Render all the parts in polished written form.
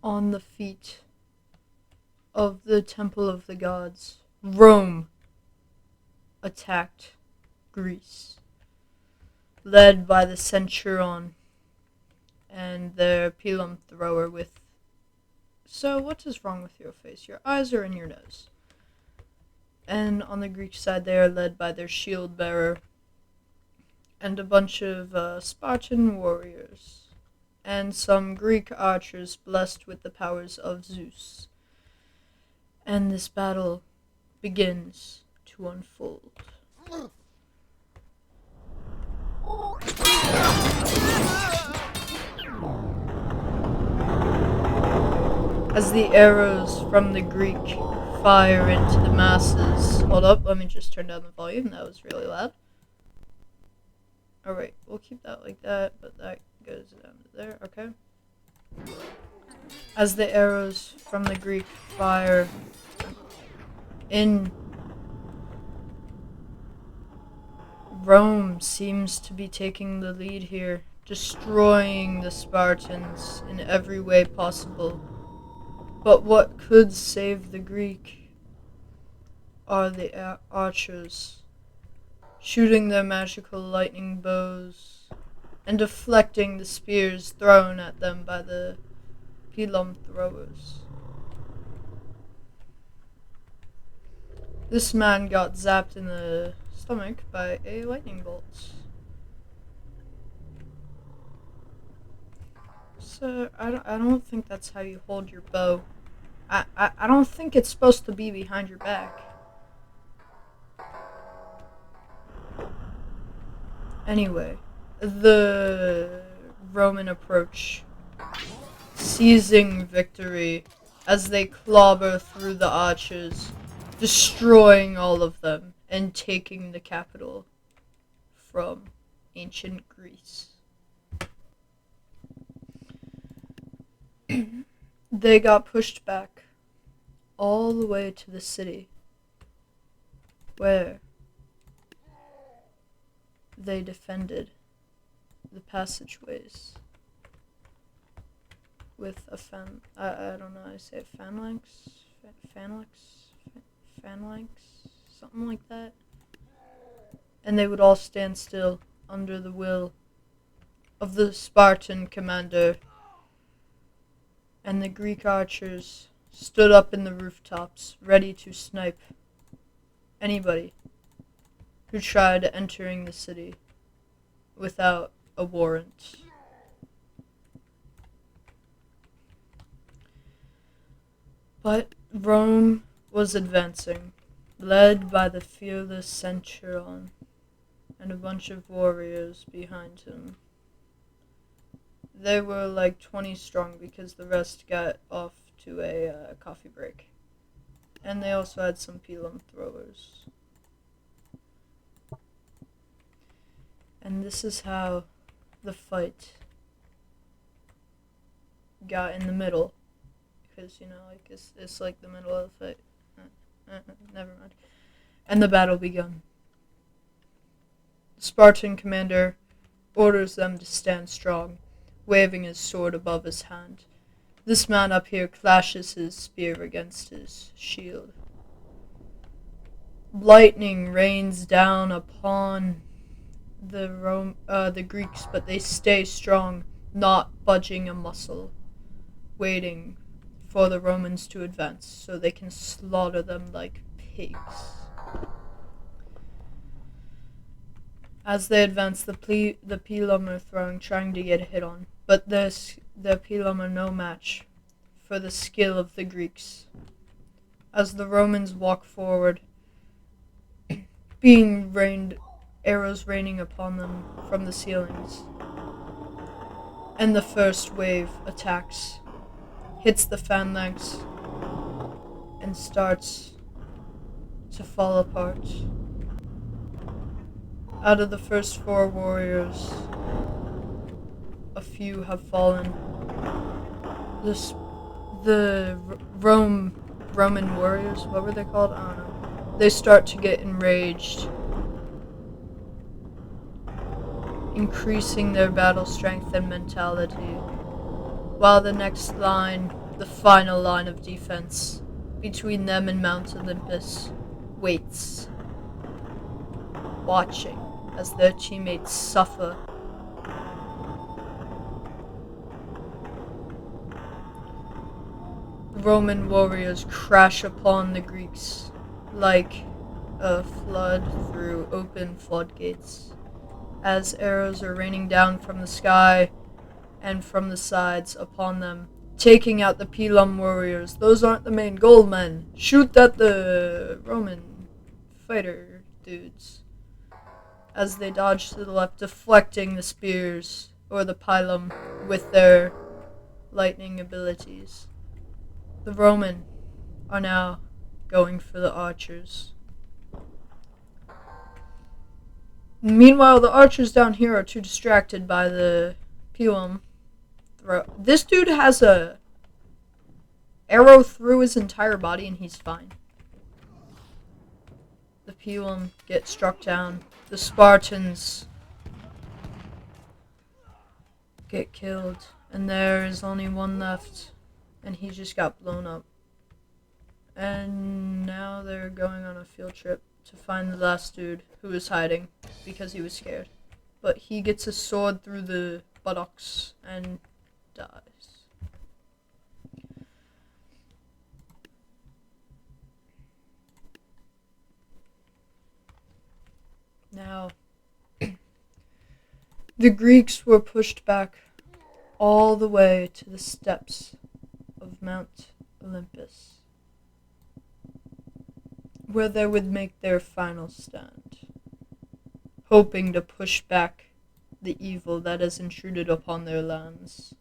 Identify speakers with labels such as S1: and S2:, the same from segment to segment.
S1: On the feet of the Temple of the Gods, Rome attacked Greece, led by the Centurion and their pilum thrower with... So, what is wrong with your face? Your eyes are in your nose. And on the Greek side, they are led by their shield bearer and a bunch of Spartan warriors and some Greek archers blessed with the powers of Zeus. And this battle begins to unfold. As the arrows from the Greek fire into the masses... Hold up, let me just turn down the volume. That was really loud. Alright, we'll keep that like that, but that goes down to there, okay? As the arrows from the Greek fire in... Rome seems to be taking the lead here, destroying the Spartans in every way possible. But what could save the Greek are the archers, shooting their magical lightning bows and deflecting the spears thrown at them by the pilum throwers. This man got zapped in the stomach by a lightning bolt. So I don't think that's how you hold your bow. I don't think it's supposed to be behind your back. Anyway, the Roman approach, seizing victory as they clobber through the archers, destroying all of them and taking the capital from ancient Greece. They got pushed back all the way to the city, where they defended the passageways with a I don't know how to say it, phalanx, something like that. And they would all stand still under the will of the Spartan commander. And the Greek archers stood up in the rooftops, ready to snipe anybody who tried entering the city without a warrant. But Rome was advancing, led by the fearless Centurion and a bunch of warriors behind him. They were like 20 strong because the rest got off to a coffee break. And they also had some pilum throwers. And this is how the fight got in the middle. Because, like, it's like the middle of the fight. Never mind. And the battle begun. The Spartan commander orders them to stand strong, waving his sword above his hand. This man up here clashes his spear against his shield. Lightning rains down upon the Greeks, but they stay strong, not budging a muscle, waiting for the Romans to advance so they can slaughter them like pigs. As they advance, the pilum are throwing, trying to get a hit on, but the pilum are no match for the skill of the Greeks. As the Romans walk forward, arrows raining upon them from the ceilings, and the first wave attacks, hits the phalanx, and starts to fall apart. Out of the first 4 warriors, a few have fallen. The Roman warriors, what were they called? I don't know. They start to get enraged, increasing their battle strength and mentality, while the next line the final line of defense between them and Mount Olympus waits, watching as their teammates suffer. Roman warriors crash upon the Greeks like a flood through open floodgates, as arrows are raining down from the sky and from the sides upon them, taking out the Pelum warriors. Those aren't the main goal, men. Shoot at the Roman fighter dudes. As they dodge to the left, deflecting the spears or the Pelum with their lightning abilities. The Roman are now going for the archers. Meanwhile, the archers down here are too distracted by the Pelum. This dude has a arrow through his entire body and he's fine. The Pelum get struck down. The Spartans get killed. And there is only one left. And he just got blown up. And now they're going on a field trip to find the last dude who was hiding because he was scared. But he gets a sword through the buttocks and dies. Now, the Greeks were pushed back all the way to the steps of Mount Olympus, where they would make their final stand, hoping to push back the evil that has intruded upon their lands.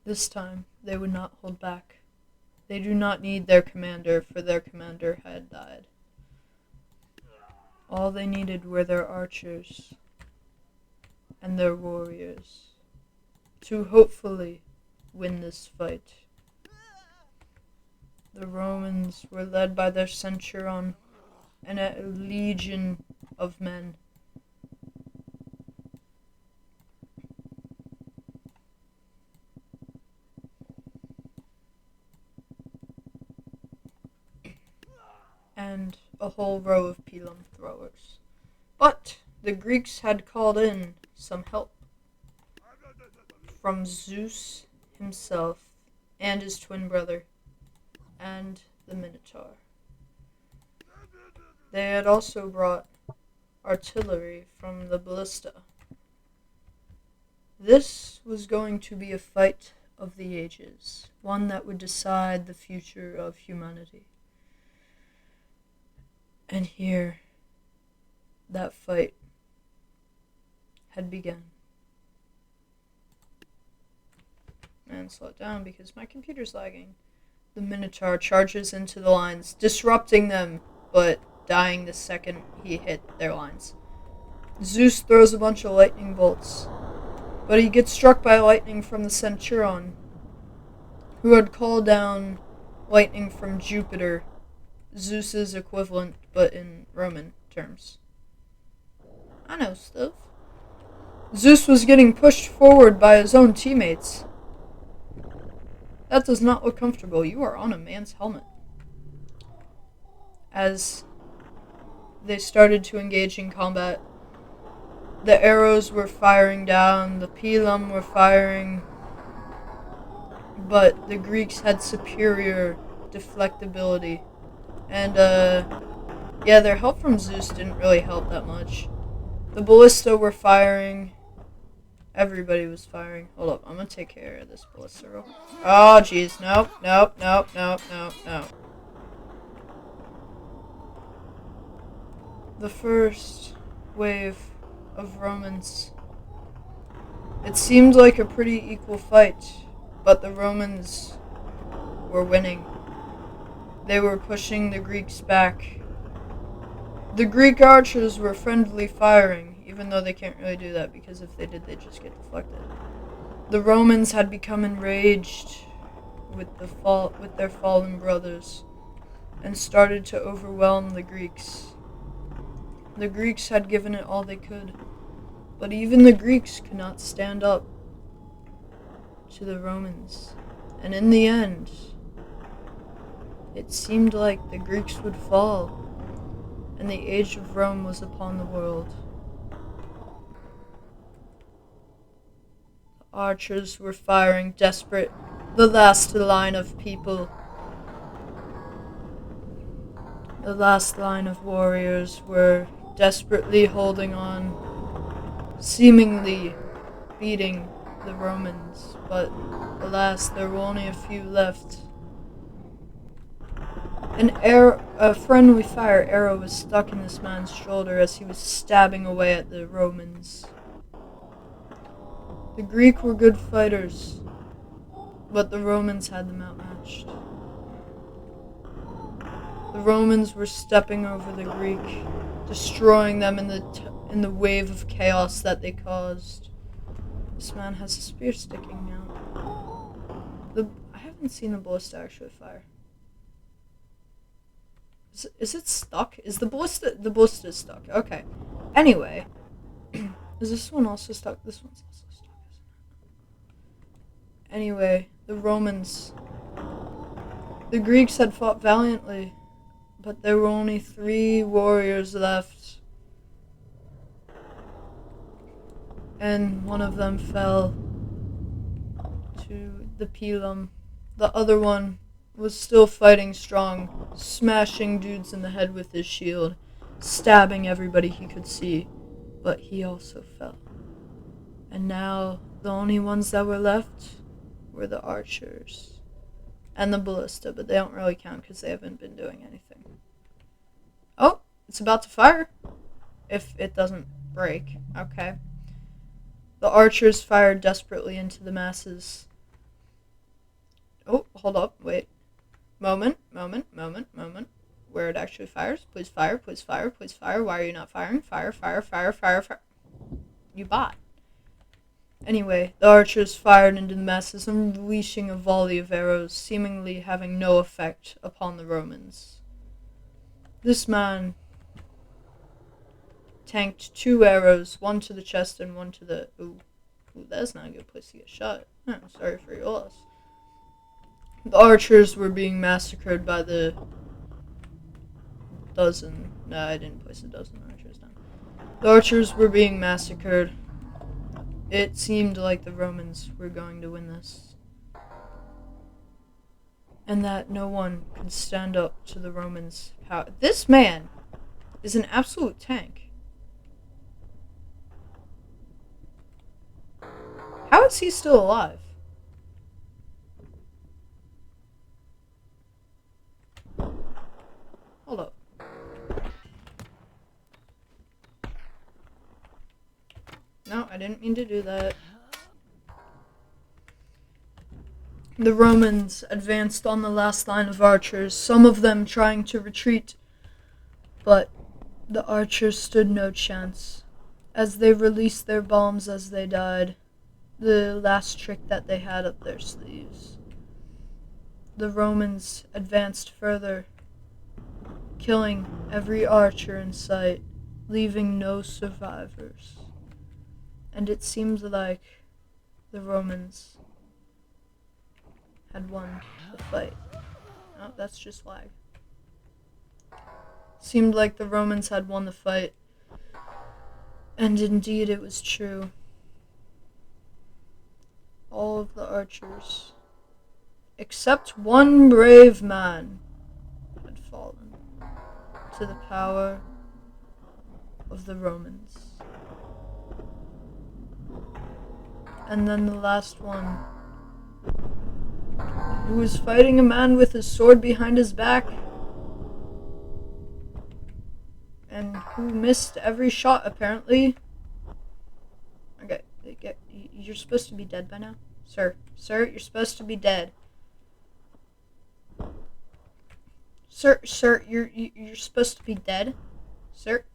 S1: This time, they would not hold back. They do not need their commander, for their commander had died. All they needed were their archers and their warriors to hopefully win this fight. The Romans were led by their centurion and a legion of men. And a whole row of Pelum throwers. But the Greeks had called in some help from Zeus himself and his twin brother and the Minotaur. They had also brought artillery from the ballista. This was going to be a fight of the ages, one that would decide the future of humanity. And here, that fight had begun. And slow it down because my computer's lagging. The Minotaur charges into the lines, disrupting them, but dying the second he hit their lines. Zeus throws a bunch of lightning bolts, but he gets struck by lightning from the centurion, who had called down lightning from Jupiter, Zeus's equivalent, but in Roman terms. I know stuff. Zeus was getting pushed forward by his own teammates. That does not look comfortable. You are on a man's helmet. As they started to engage in combat, the arrows were firing down, the Pelum were firing, but the Greeks had superior deflectability. And, their help from Zeus didn't really help that much. The ballista were firing. Everybody was firing. Hold up, I'm gonna take care of this ballista real quick. Oh, jeez. Nope. The first wave of Romans. It seemed like a pretty equal fight, but the Romans were winning. They were pushing the Greeks back. The Greek archers were friendly firing, even though they can't really do that, because if they did, they'd just get deflected. The Romans had become enraged with their fallen brothers, and started to overwhelm the Greeks. The Greeks had given it all they could. But even the Greeks could not stand up to the Romans. And in the end, it seemed like the Greeks would fall, and the age of Rome was upon the world. The archers were firing desperate. The last line of people, the last line of warriors were desperately holding on, seemingly beating the Romans, but alas, there were only a few left. A friendly fire arrow was stuck in this man's shoulder as he was stabbing away at the Romans. The Greeks were good fighters, but the Romans had them outmatched. The Romans were stepping over the Greek, destroying them in the wave of chaos that they caused. This man has a spear sticking out. I haven't seen the ballista actually fire. Is it stuck? Is the ballista is stuck? Okay. Anyway, is this one also stuck? This one's also stuck, isn't it? Anyway, the Greeks had fought valiantly, but there were only 3 warriors left, and one of them fell to the pilum. The other one was still fighting strong, smashing dudes in the head with his shield, stabbing everybody he could see, but he also fell. And now the only ones that were left were the archers and the ballista, but they don't really count because they haven't been doing anything. Oh, it's about to fire. If it doesn't break. Okay. The archers fired desperately into the masses. Oh, hold up, wait. Moment. Where it actually fires. Please fire. Why are you not firing? Fire. You bot. Anyway, the archers fired into the masses, unleashing a volley of arrows, seemingly having no effect upon the Romans. This man tanked 2 arrows, one to the chest and one to the... Ooh, that's not a good place to get shot. I'm sorry for your loss. The archers were being massacred by the dozen. No, I didn't place a dozen archers down. The archers were being massacred. It seemed like the Romans were going to win this, and that no one could stand up to the Romans' power. This man is an absolute tank. How is he still alive? Hold up. No, I didn't mean to do that. The Romans advanced on the last line of archers, some of them trying to retreat, but the archers stood no chance, as they released their bombs as they died, the last trick that they had up their sleeves. The Romans advanced further, killing every archer in sight, leaving no survivors. And it seemed like the Romans had won the fight. Oh, that's just lag. Seemed like the Romans had won the fight. And indeed it was true. All of the archers, except one brave man, had fallen to the power of the Romans. And then the last one, who was fighting a man with his sword behind his back, and who missed every shot, apparently. Okay, you're supposed to be dead by now. Sir, you're supposed to be dead. Sir, you're supposed to be dead. Sir.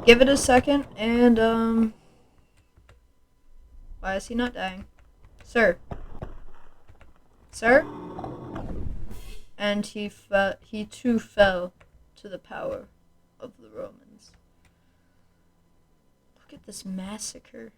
S1: Give it a second, and, why is he not dying? Sir. And he too fell to the power of the Romans. Look at this massacre.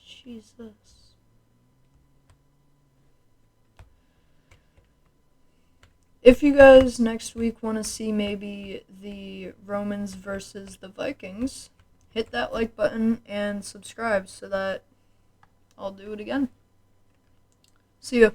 S1: Jesus. If you guys next week want to see maybe the Romans versus the Vikings, hit that like button and subscribe so that I'll do it again. See ya.